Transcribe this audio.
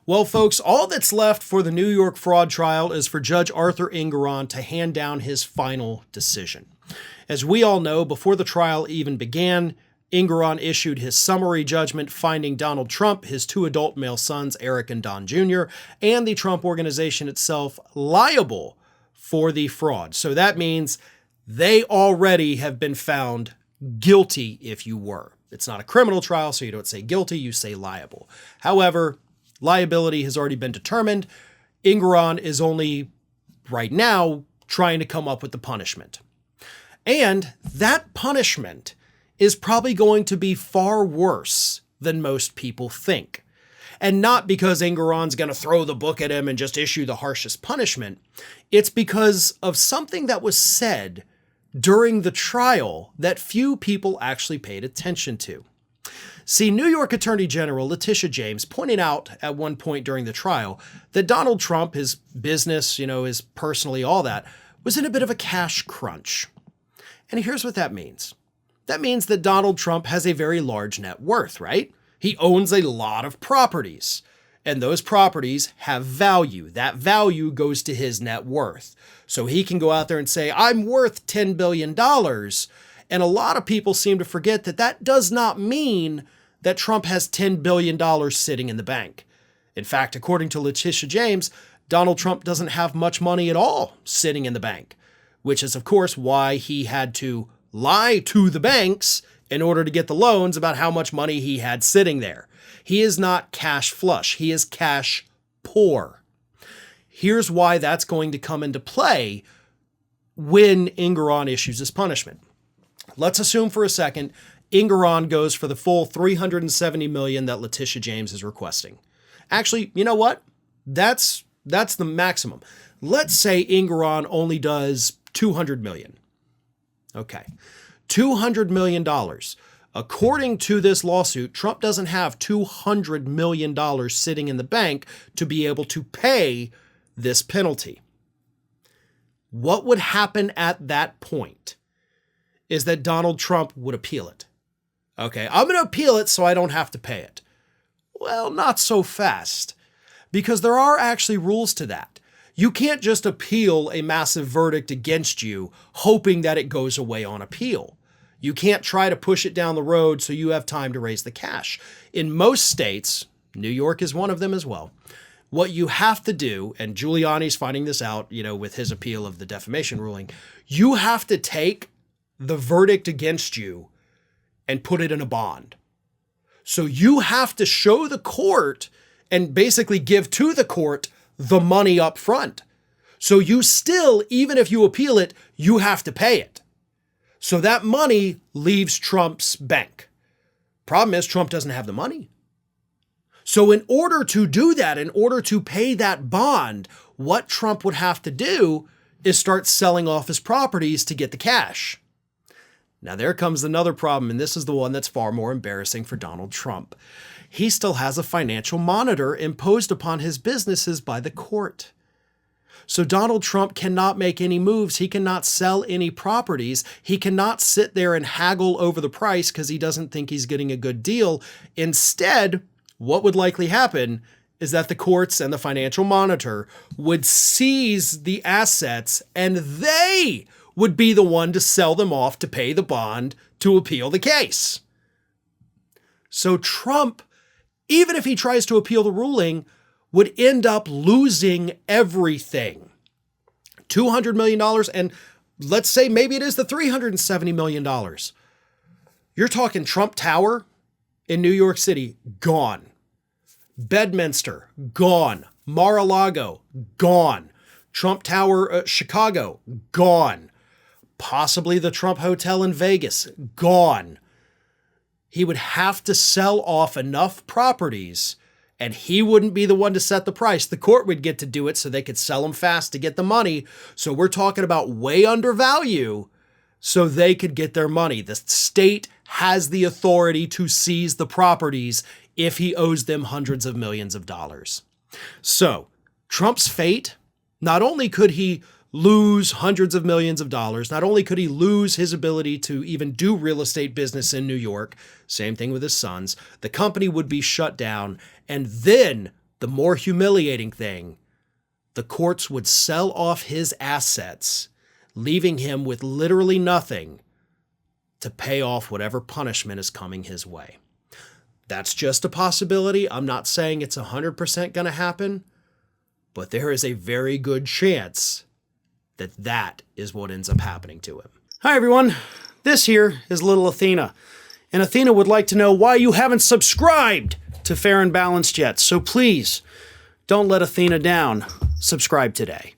Well, folks, all that's left for the New York fraud trial is for Judge Arthur Engoron to hand down his final decision. As we all know, before the trial even began, Engoron issued his summary judgment finding Donald Trump, his two adult male sons, Eric and Don Jr., and the Trump Organization itself liable for the fraud. So that means they already have been found guilty if you were. It's not a criminal trial, so you don't say guilty, you say liable. However, liability has already been determined. Engoron is only, right now, trying to come up with the punishment. And that punishment is probably going to be far worse than most people think. And not because Engoron's going to throw the book at him and just issue the harshest punishment. It's because of something that was said during the trial that few people actually paid attention to. See, New York Attorney General Letitia James pointed out at one point during the trial that Donald Trump, his business, his personally, all that, was in a bit of a cash crunch. And here's what that means. That means that Donald Trump has a very large net worth, right? He owns a lot of properties, and those properties have value. That value goes to his net worth. So he can go out there and say, I'm worth $10 billion. And a lot of people seem to forget that that does not mean that Trump has $10 billion sitting in the bank. In fact, according to Letitia James, Donald Trump doesn't have much money at all sitting in the bank, which is, of course, why he had to lie to the banks in order to get the loans about how much money he had sitting there. He is not cash flush. He is cash poor. Here's why that's going to come into play when Engoron issues his punishment. Let's assume for a second Engoron goes for the full $370 million that Letitia James is requesting. Actually, you know what? That's the maximum. Let's say Engoron only does $200 million. Okay. $200 million. According to this lawsuit, Trump doesn't have $200 million sitting in the bank to be able to pay this penalty. What would happen at that point is that Donald Trump would appeal it. Okay, I'm going to appeal it so I don't have to pay it. Well, not so fast, because there are actually rules to that. You can't just appeal a massive verdict against you, hoping that it goes away on appeal. You can't try to push it down the road so you have time to raise the cash. In most states, New York is one of them as well, what you have to do, and Giuliani's finding this out, with his appeal of the defamation ruling, you have to take the verdict against you and put it in a bond. So you have to show the court and basically give to the court the money up front. So you still, even if you appeal it, you have to pay it. So that money leaves Trump's bank. Problem is, Trump doesn't have the money. So in order to do that, in order to pay that bond, what Trump would have to do is start selling off his properties to get the cash. Now there comes another problem, and this is the one that's far more embarrassing for Donald Trump. He still has a financial monitor imposed upon his businesses by the court. So Donald Trump cannot make any moves. He cannot sell any properties. He cannot sit there and haggle over the price because he doesn't think he's getting a good deal. Instead, what would likely happen is that the courts and the financial monitor would seize the assets, and they would be the one to sell them off to pay the bond to appeal the case. So Trump, even if he tries to appeal the ruling, would end up losing everything. $200 million, and let's say maybe it is the $370 million. You're talking Trump Tower in New York City, gone. Bedminster, gone. Mar-a-Lago, gone. Trump Tower, Chicago, gone. Possibly the Trump Hotel in Vegas, gone. He would have to sell off enough properties, and he wouldn't be the one to set the price. The court would get to do it so they could sell them fast to get the money. So we're talking about way under value so they could get their money. The state has the authority to seize the properties if he owes them hundreds of millions of dollars. So Trump's fate, not only could he lose hundreds of millions of dollars, not only could he lose his ability to even do real estate business in New York, same thing with his sons, the company would be shut down, and then the more humiliating thing, the courts would sell off his assets, leaving him with literally nothing to pay off whatever punishment is coming his way. That's just a possibility. I'm not saying it's 100% going to happen, but there is a very good chance that that is what ends up happening to him. Hi, everyone. This here is little Athena, and Athena would like to know why you haven't subscribed to Fair and Balanced yet. So please, don't let Athena down. Subscribe today.